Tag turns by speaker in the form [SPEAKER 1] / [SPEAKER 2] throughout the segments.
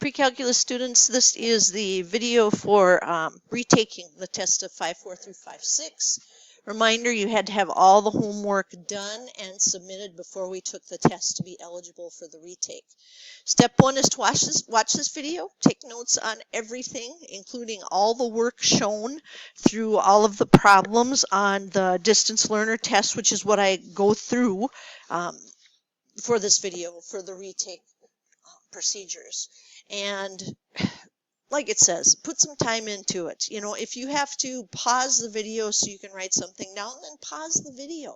[SPEAKER 1] Pre-calculus students, this is the video for retaking the test of 5.4 through 5.6. Reminder, you had to have all the homework done and submitted before we took the test to be eligible for the retake. Step one is to watch this video, take notes on everything, including all the work shown through all of the problems on the distance learner test, which is what I go through for this video for the retake procedures. And like it says, put some time into it. You know, if you have to pause the video so you can write something down, then pause the video.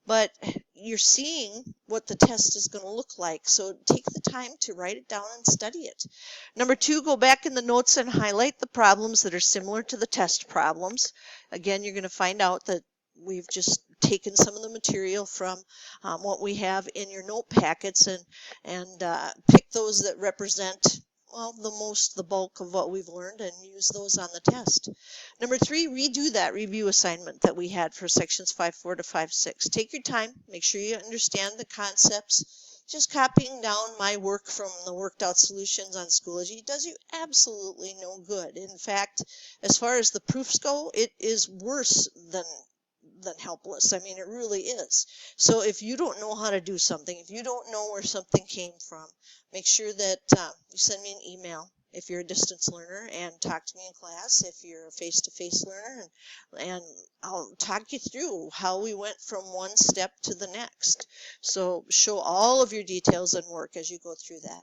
[SPEAKER 1] But you're seeing what the test is going to look like, so take the time to write it down and study it. Number two, go back in the notes and highlight the problems that are similar to the test problems. Again, you're going to find out that we've just taken some of the material from what we have in your note packets and pick those that represent, well, the bulk of what we've learned and use those on the test. Number three, redo that review assignment that we had for sections 5.4 to 5.6. Take your time, make sure you understand the concepts. Just copying down my work from the worked out solutions on Schoology does you absolutely no good. In fact, as far as the proofs go, it is worse than helpless. I mean, it really is. So if you don't know how to do something, if you don't know where something came from, make sure that you send me an email if you're a distance learner and talk to me in class if you're a face-to-face learner, and I'll talk you through how we went from one step to the next. So show all of your details and work as you go through that.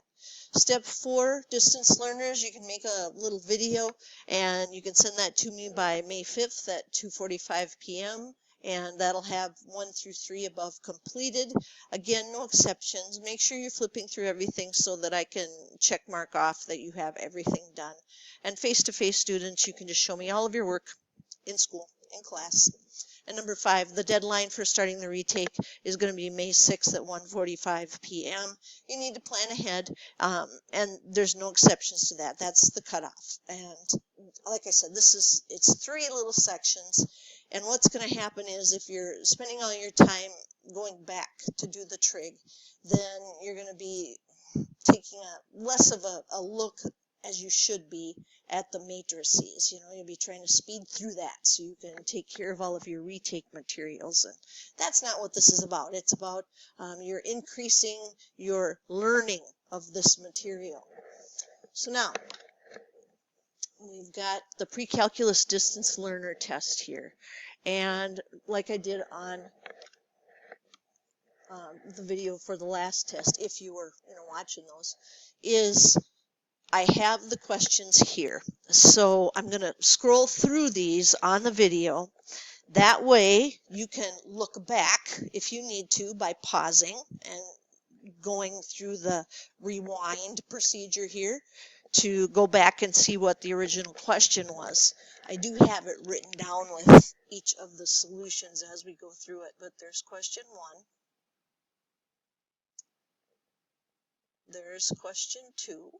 [SPEAKER 1] Step 4, distance learners, you can make a little video and you can send that to me by May 5th at 2:45 p.m. and that'll have 1 through 3 above completed. Again, no exceptions. Make sure you're flipping through everything so that I can check mark off that you have everything done. And face-to-face students, you can just show me all of your work in school, in class. And number 5, the deadline for starting the retake is going to be May 6th at 1:45 p.m. You need to plan ahead, and there's no exceptions to that. That's the cutoff. And like I said, it's 3 little sections. And what's going to happen is if you're spending all your time going back to do the trig, then you're going to be taking less of a look as you should be at the matrices. You know, you'll be trying to speed through that so you can take care of all of your retake materials. And that's not what this is about. It's about you're increasing your learning of this material. So now, we've got the pre-calculus distance learner test here. And like I did on the video for the last test, if you were watching those, is I have the questions here. So I'm going to scroll through these on the video. That way you can look back if you need to by pausing and going through the rewind procedure here to go back and see what the original question was. I do have it written down with each of the solutions as we go through it, but there's question 1. There's question 2.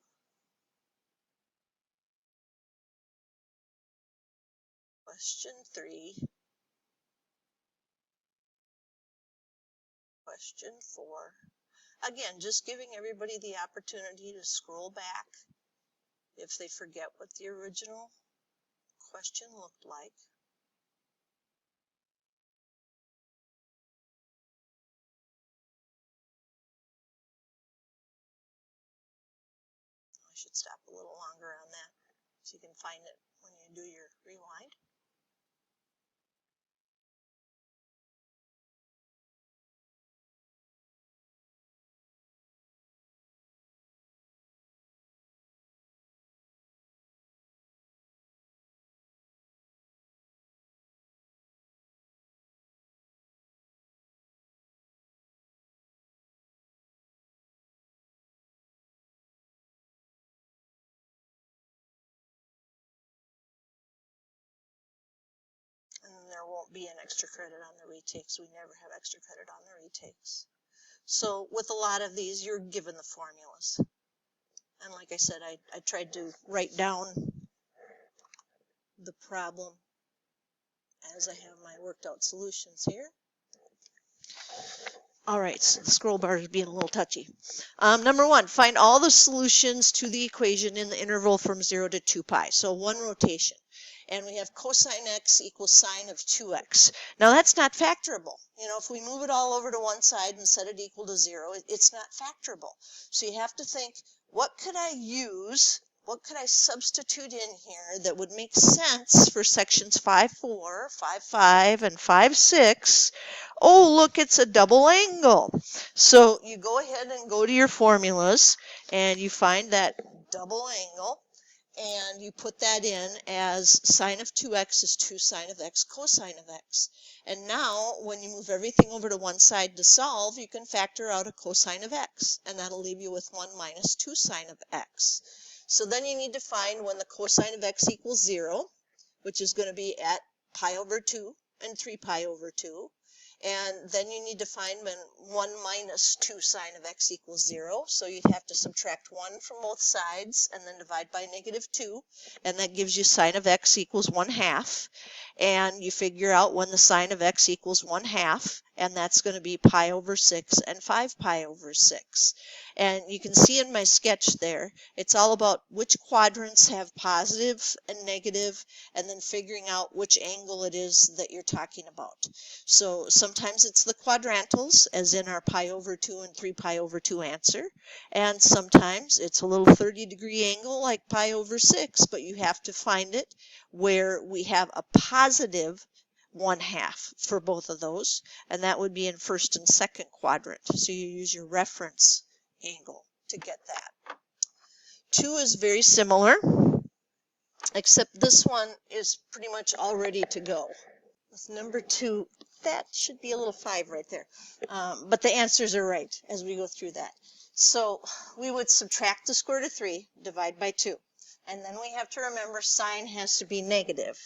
[SPEAKER 1] Question 3. Question 4. Again, just giving everybody the opportunity to scroll back if they forget what the original question looked like. I should stop a little longer on that so you can find it when you do your rewind. And there won't be an extra credit on the retakes. We never have extra credit on the retakes. So with a lot of these, you're given the formulas. And like I said, I tried to write down the problem as I have my worked out solutions here. All right, so the scroll bar is being a little touchy. Number 1, find all the solutions to the equation in the interval from 0 to 2 pi. So one rotation. And we have cosine x equals sine of 2x. Now that's not factorable. You know, if we move it all over to one side and set it equal to 0, it's not factorable. So you have to think, what could I use? What could I substitute in here that would make sense for sections 5.4, 5.5, and 5.6? Oh, look, it's a double angle. So you go ahead and go to your formulas, and you find that double angle, and you put that in as sine of 2x is 2 sine of x cosine of x. And now, when you move everything over to one side to solve, you can factor out a cosine of x, and that'll leave you with 1 minus 2 sine of x. So then you need to find when the cosine of x equals 0, which is going to be at pi over 2 and 3 pi over 2. And then you need to find when 1 minus 2 sine of x equals 0. So you'd have to subtract 1 from both sides and then divide by negative 2. And that gives you sine of x equals 1/2. And you figure out when the sine of x equals 1/2. And that's going to be pi over 6 and 5 pi over 6. And you can see in my sketch there, it's all about which quadrants have positive and negative, and then figuring out which angle it is that you're talking about. So sometimes it's the quadrantals, as in our pi over 2 and 3 pi over 2 answer, and sometimes it's a little 30-degree angle like pi over 6, but you have to find it where we have a positive 1/2 for both of those, and that would be in first and second quadrant. So you use your reference angle to get that. 2 is very similar, except this one is pretty much all ready to go. With number 2, that should be a little 5 right there. But the answers are right as we go through that. So we would subtract the square root of 3, divide by 2. And then we have to remember sine has to be negative.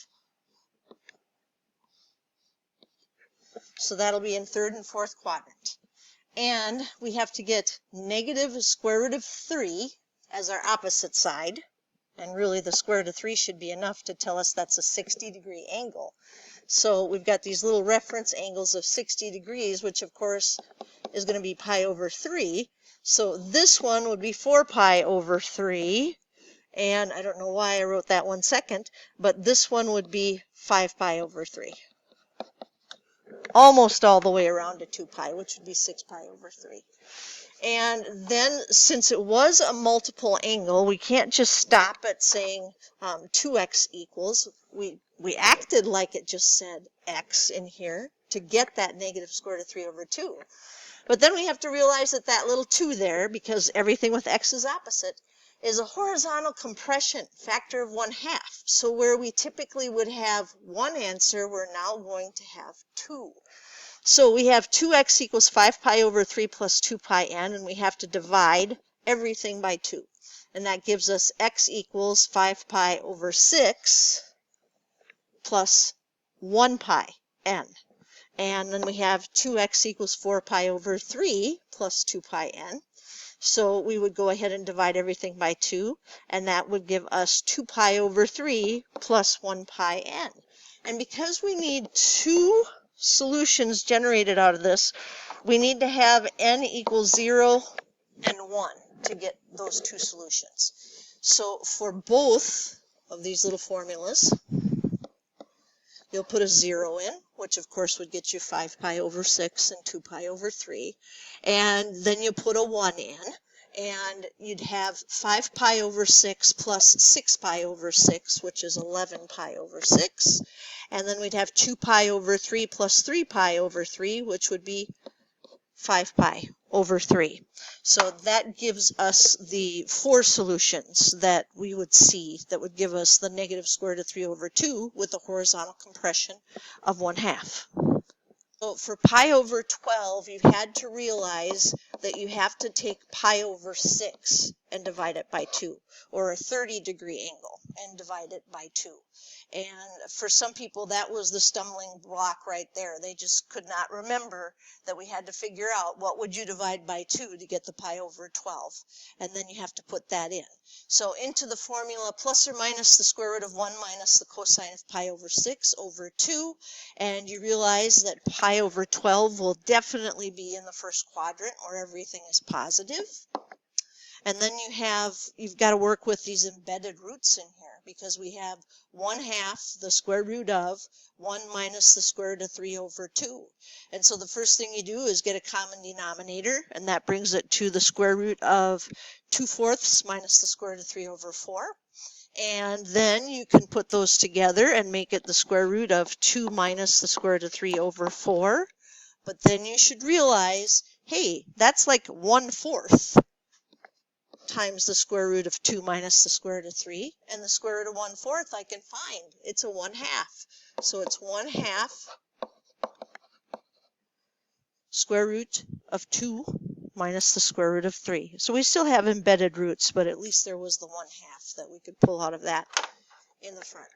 [SPEAKER 1] So that'll be in third and fourth quadrant. And we have to get negative square root of 3 as our opposite side. And really the square root of 3 should be enough to tell us that's a 60-degree angle. So we've got these little reference angles of 60 degrees, which of course is going to be pi over 3. So this one would be 4 pi over 3. And I don't know why I wrote that one second, but this one would be 5 pi over 3. Almost all the way around to 2 pi, which would be 6 pi over 3. And then, since it was a multiple angle, we can't just stop at saying 2x equals. We acted like it just said x in here to get that negative square root of 3 over 2. But then we have to realize that that little 2 there, because everything with x is opposite, is a horizontal compression factor of 1/2. So where we typically would have one answer, we're now going to have 2. So we have 2x equals 5 pi over 3 plus 2 pi n, and we have to divide everything by 2. And that gives us x equals 5 pi over 6 plus 1 pi n. And then we have 2x equals 4 pi over 3 plus 2 pi n. So we would go ahead and divide everything by 2, and that would give us 2 pi over 3 plus 1 pi n. And because we need 2 solutions generated out of this, we need to have n equals 0 and 1 to get those 2 solutions. So for both of these little formulas, you'll put a 0 in, which of course would get you 5 pi over 6 and 2 pi over 3. And then you put a 1 in, and you'd have 5 pi over 6 plus 6 pi over 6, which is 11 pi over 6. And then we'd have 2 pi over 3 plus 3 pi over 3, which would be 5 pi over 3. So that gives us the 4 solutions that we would see that would give us the negative square root of 3 over 2 with a horizontal compression of 1/2. So for pi over 12, you had to realize that you have to take pi over 6 and divide it by 2, or a 30-degree angle and divide it by 2. And for some people, that was the stumbling block right there. They just could not remember that we had to figure out what would you divide by 2 to get the pi over 12. And then you have to put that in. So into the formula, plus or minus the square root of 1 minus the cosine of pi over 6 over 2. And you realize that pi over 12 will definitely be in the first quadrant where everything is positive. And then you've got to work with these embedded roots in here, because we have 1/2 the square root of 1 minus the square root of 3 over 2. And so the first thing you do is get a common denominator, and that brings it to the square root of 2/4 minus the square root of 3 over 4. And then you can put those together and make it the square root of 2 minus the square root of 3 over 4. But then you should realize, hey, that's like 1/4 times the square root of 2 minus the square root of 3, and the square root of 1/4 I can find. It's a 1/2. So it's 1/2 square root of 2 minus the square root of 3. So we still have embedded roots, but at least there was the 1/2 that we could pull out of that in the front.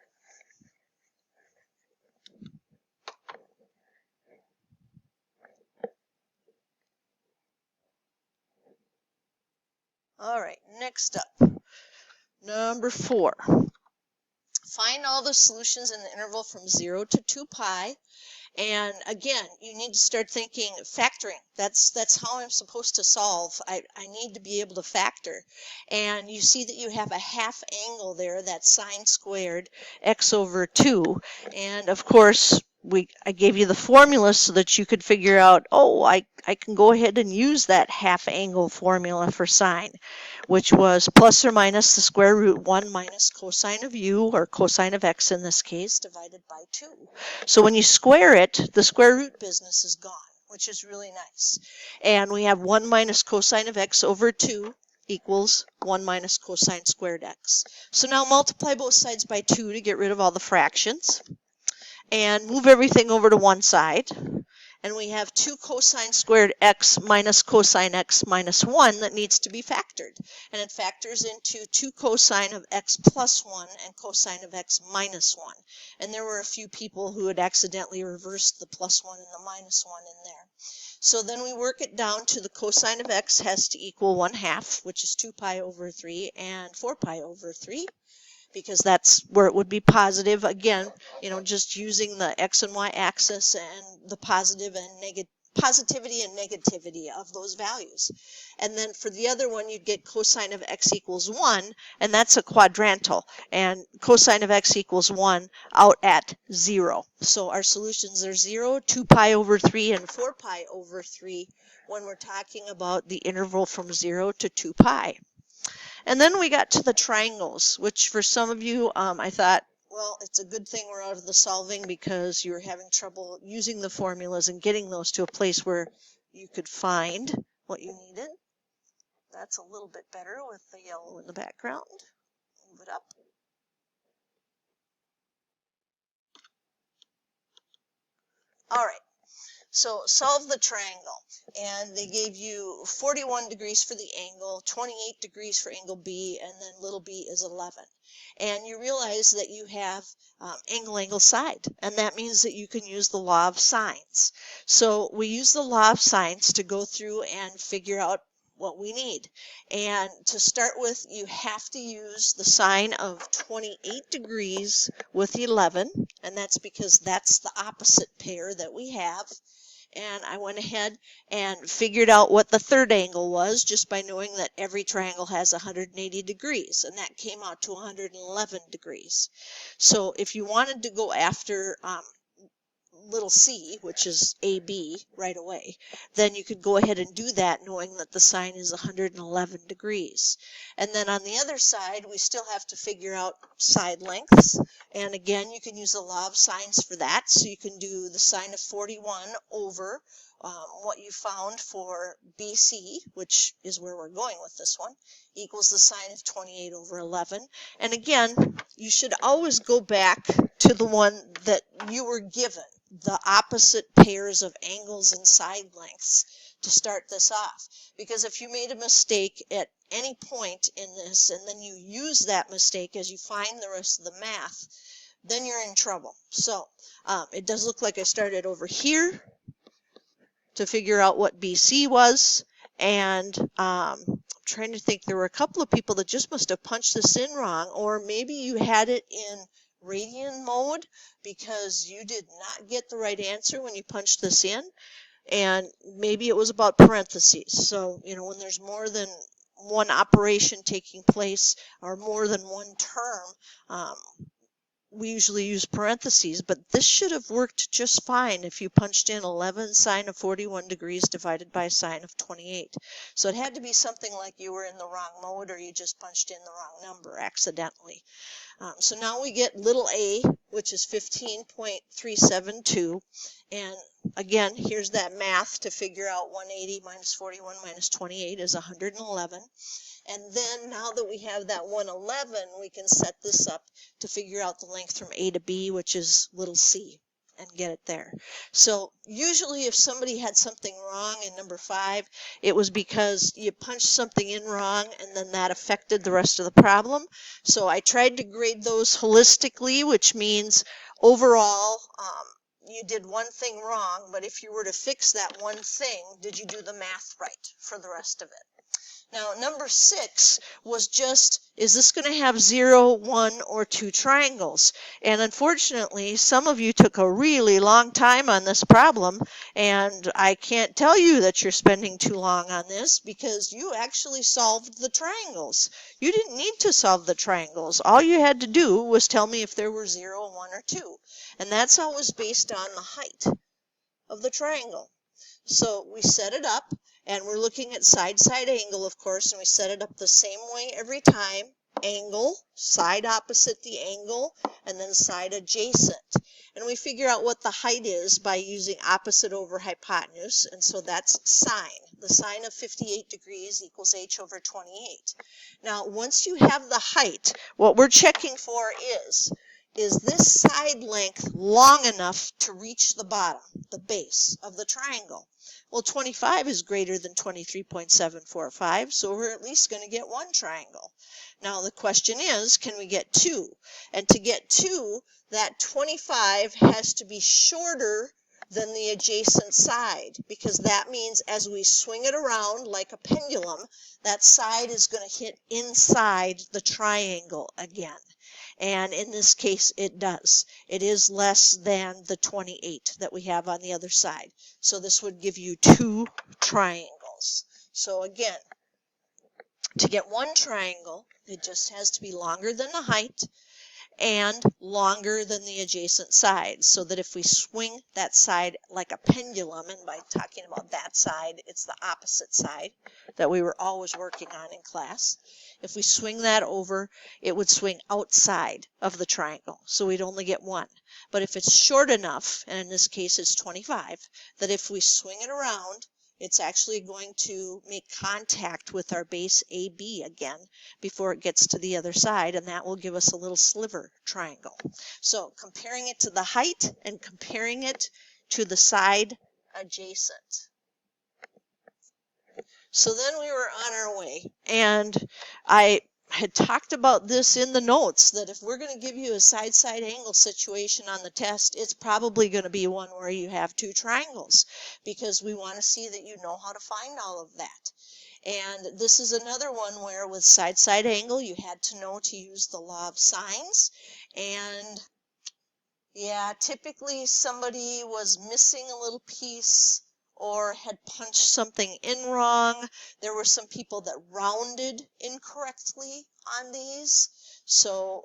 [SPEAKER 1] All right, next up, number 4. Find all the solutions in the interval from 0 to 2 pi. And again, you need to start thinking factoring. That's how I'm supposed to solve. I need to be able to factor. And you see that you have a half angle there, that's sine squared x over 2. And of course, I gave you the formula so that you could figure out, oh, I can go ahead and use that half angle formula for sine, which was plus or minus the square root 1 minus cosine of u, or cosine of x in this case, divided by 2. So when you square it, the square root business is gone, which is really nice. And we have 1 minus cosine of x over 2 equals 1 minus cosine squared x. So now multiply both sides by 2 to get rid of all the fractions, and move everything over to one side. And we have 2 cosine squared x minus cosine x minus 1 that needs to be factored. And it factors into 2 cosine of x plus 1 and cosine of x minus 1. And there were a few people who had accidentally reversed the plus 1 and the minus 1 in there. So then we work it down to the cosine of x has to equal 1/2, which is 2 pi over 3, and 4 pi over 3. Because that's where it would be positive. Again, just using the x and y axis and the positivity and negativity of those values. And then for the other one, you'd get cosine of x equals 1, and that's a quadrantal. And cosine of x equals 1 out at 0. So our solutions are 0, 2 pi over 3, and 4 pi over 3 when we're talking about the interval from 0 to 2 pi. And then we got to the triangles, which for some of you, I thought, well, it's a good thing we're out of the solving, because you're having trouble using the formulas and getting those to a place where you could find what you needed. That's a little bit better with the yellow in the background. Move it up. All right. So solve the triangle, and they gave you 41 degrees for the angle, 28 degrees for angle B, and then little b is 11. And you realize that you have angle, side, and that means that you can use the law of sines. So we use the law of sines to go through and figure out what we need. And to start with, you have to use the sine of 28 degrees with 11, and that's because that's the opposite pair that we have. And I went ahead and figured out what the third angle was just by knowing that every triangle has 180 degrees, and that came out to 111 degrees. So if you wanted to go after little c, which is AB, right away, then you could go ahead and do that knowing that the sine is 111 degrees. And then on the other side, we still have to figure out side lengths. And again, you can use the law of sines for that. So you can do the sine of 41 over what you found for BC, which is where we're going with this one, equals the sine of 28 over 11. And again, you should always go back to the one that you were given, the opposite pairs of angles and side lengths, to start this off. Because if you made a mistake at any point in this and then you use that mistake as you find the rest of the math, then you're in trouble. So it does look like I started over here to figure out what BC was, and trying to think, there were a couple of people that just must have punched this in wrong, or maybe you had it in radian mode because you did not get the right answer when you punched this in, and maybe it was about parentheses. So, you know, when there's more than one operation taking place or more than one term, we usually use parentheses, but this should have worked just fine if you punched in 11 sine of 41 degrees divided by sine of 28. So it had to be something like you were in the wrong mode or you just punched in the wrong number accidentally. So now we get little a, which is 15.372. And again, here's that math to figure out 180 minus 41 minus 28 is 111. And then now that we have that 111, we can set this up to figure out the length from A to B, which is little c, and get it there. So usually if somebody had something wrong in number 5, it was because you punched something in wrong and then that affected the rest of the problem. So I tried to grade those holistically, which means overall you did one thing wrong, but if you were to fix that one thing, did you do the math right for the rest of it? Now, number 6 was just, is this going to have 0, 1, or 2 triangles? And unfortunately, some of you took a really long time on this problem, and I can't tell you that you're spending too long on this because you actually solved the triangles. You didn't need to solve the triangles. All you had to do was tell me if there were 0, 1, or 2. And that's always based on the height of the triangle. So we set it up, and we're looking at side-side angle, of course, and we set it up the same way every time. Angle, side opposite the angle, and then side adjacent. And we figure out what the height is by using opposite over hypotenuse, and so that's sine. The sine of 58 degrees equals h over 28. Now, once you have the height, what we're checking for is this side length long enough to reach the bottom, the base of the triangle? Well, 25 is greater than 23.745, so we're at least going to get one triangle. Now the question is, can we get 2? And to get 2, that 25 has to be shorter than the adjacent side, because that means as we swing it around like a pendulum, that side is going to hit inside the triangle again. And in this case, it does. It is less than the 28 that we have on the other side. So this would give you 2 triangles. So again, to get one triangle, it just has to be longer than the height and longer than the adjacent side, so that if we swing that side like a pendulum, and by talking about that side, it's the opposite side that we were always working on in class. If we swing that over, it would swing outside of the triangle, so we'd only get one. But if it's short enough, and in this case it's 25, that if we swing it around, it's actually going to make contact with our base AB again before it gets to the other side, and that will give us a little sliver triangle. So comparing it to the height and comparing it to the side adjacent. So then we were on our way, and I had talked about this in the notes, that if we're going to give you a side-side angle situation on the test, it's probably going to be one where you have 2 triangles, because we want to see that you know how to find all of that. And this is another one where with side-side angle you had to know to use the law of sines. And yeah, typically somebody was missing a little piece or had punched something in wrong. There were some people that rounded incorrectly on these. So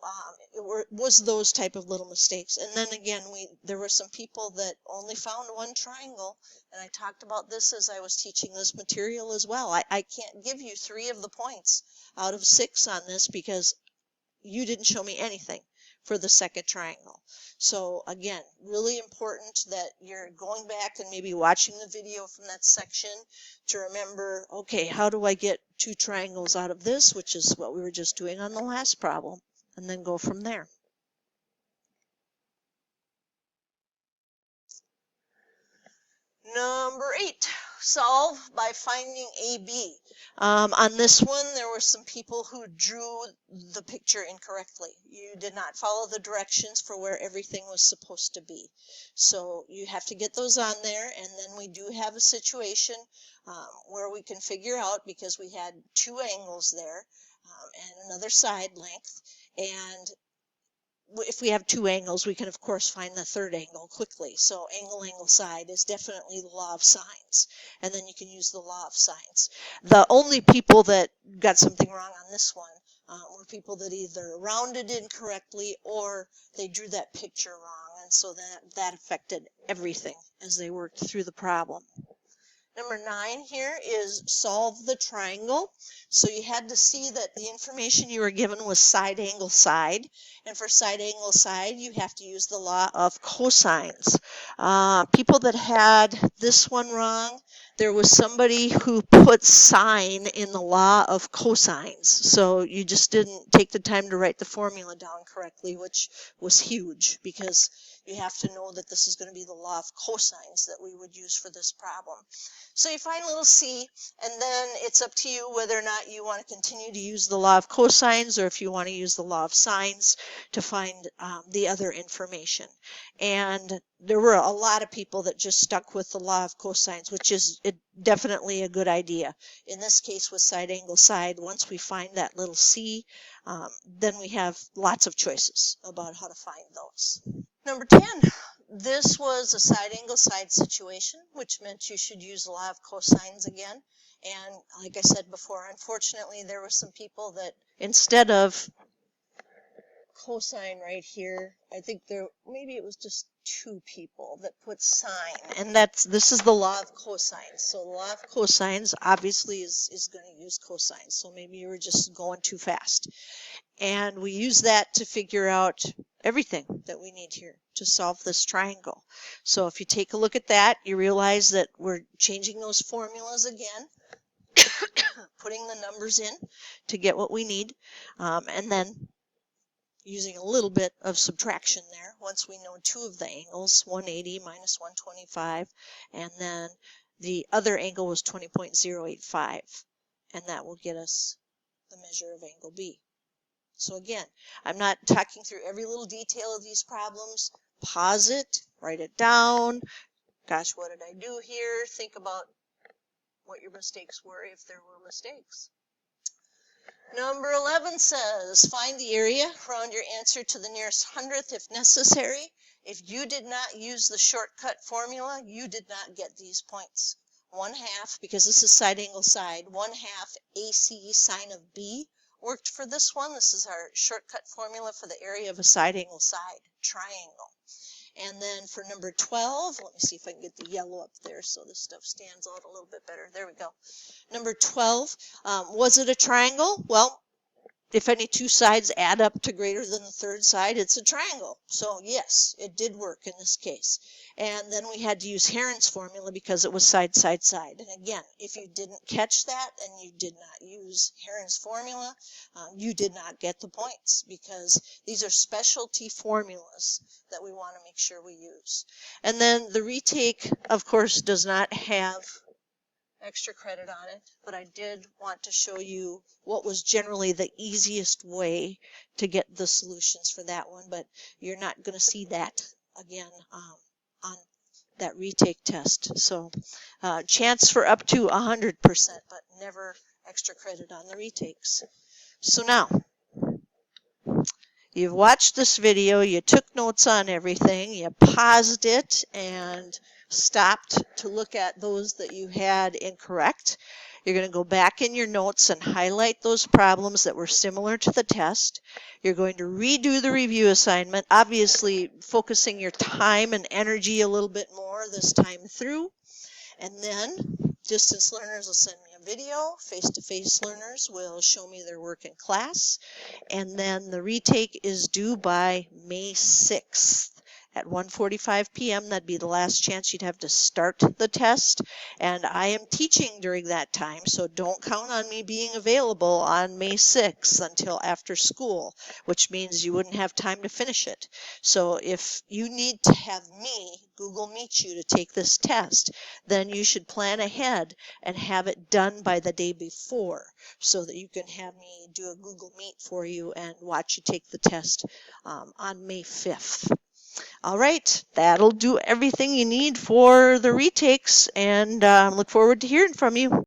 [SPEAKER 1] it was those type of little mistakes. And then again, there were some people that only found one triangle, and I talked about this as I was teaching this material as well. I can't give you 3 of the points out of 6 on this because you didn't show me anything for the second triangle. So again, really important that you're going back and maybe watching the video from that section to remember, okay, how do I get 2 triangles out of this, which is what we were just doing on the last problem, and then go from there. Number 8. solve by finding AB. On this one, there were some people who drew the picture incorrectly. You did not follow the directions for where everything was supposed to be. So you have to get those on there, and then we do have a situation where we can figure out, because we had two angles there and another side length, and if we have two angles, we can of course find the third angle quickly. So angle, angle, side is definitely the law of sines. And then you can use the law of sines. The only people that got something wrong on this one were people that either rounded incorrectly or they drew that picture wrong. And so that affected everything as they worked through the problem. Number 9 here is solve the triangle. So you had to see that the information you were given was side, angle, side. And for side, angle, side, you have to use the law of cosines. People that had this one wrong, there was somebody who put sine in the law of cosines. So you just didn't take the time to write the formula down correctly, which was huge, because you have to know that this is going to be the law of cosines that we would use for this problem. So you find little c, and then it's up to you whether or not you want to continue to use the law of cosines or if you want to use the law of sines to find the other information. And there were a lot of people that just stuck with the law of cosines, which is definitely a good idea. In this case with side, angle, side, once we find that little c, then we have lots of choices about how to find those. Number 10. This was a side angle side situation, which meant you should use the law of cosines again. And like I said before, unfortunately, there were some people that instead of cosine right here, I think maybe it was just 2 people that put sine. And this is the law of cosines. So the law of cosines obviously is going to use cosines. So maybe you were just going too fast. And we use that to figure out everything that we need here to solve this triangle. So if you take a look at that, you realize that we're changing those formulas again, putting the numbers in to get what we need, and then using a little bit of subtraction there once we know 2 of the angles, 180 minus 125, and then the other angle was 20.085, and that will get us the measure of angle B. So again, I'm not talking through every little detail of these problems. Pause it, write it down. Gosh, what did I do here? Think about what your mistakes were if there were mistakes. Number 11 says, find the area around your answer to the nearest hundredth if necessary. If you did not use the shortcut formula, you did not get these points. 1/2, because this is side angle side, 1/2 AC sine of B worked for this one. This is our shortcut formula for the area of a side angle side triangle. And then for number 12, let me see if I can get the yellow up there so this stuff stands out a little bit better. There we go. Number 12, was it a triangle? Well, if any 2 sides add up to greater than the third side, it's a triangle. So yes, it did work in this case. And then we had to use Heron's formula because it was side, side, side. And again, if you didn't catch that and you did not use Heron's formula, you did not get the points, because these are specialty formulas that we want to make sure we use. And then the retake, of course, does not have extra credit on it, but I did want to show you what was generally the easiest way to get the solutions for that one, but you're not going to see that again on that retake test. So chance for up to 100%, but never extra credit on the retakes. So now, you've watched this video, you took notes on everything, you paused it and stopped to look at those that you had incorrect. You're going to go back in your notes and highlight those problems that were similar to the test. You're going to redo the review assignment, obviously focusing your time and energy a little bit more this time through. And then distance learners will send me a video. Face-to-face learners will show me their work in class. And then the retake is due by May 6th. at 1:45 p.m. That'd be the last chance you'd have to start the test. And I am teaching during that time, so don't count on me being available on May 6th until after school, which means you wouldn't have time to finish it. So if you need to have me Google Meet you to take this test, then you should plan ahead and have it done by the day before so that you can have me do a Google Meet for you and watch you take the test on May 5th. All right, that'll do everything you need for the retakes, and look forward to hearing from you.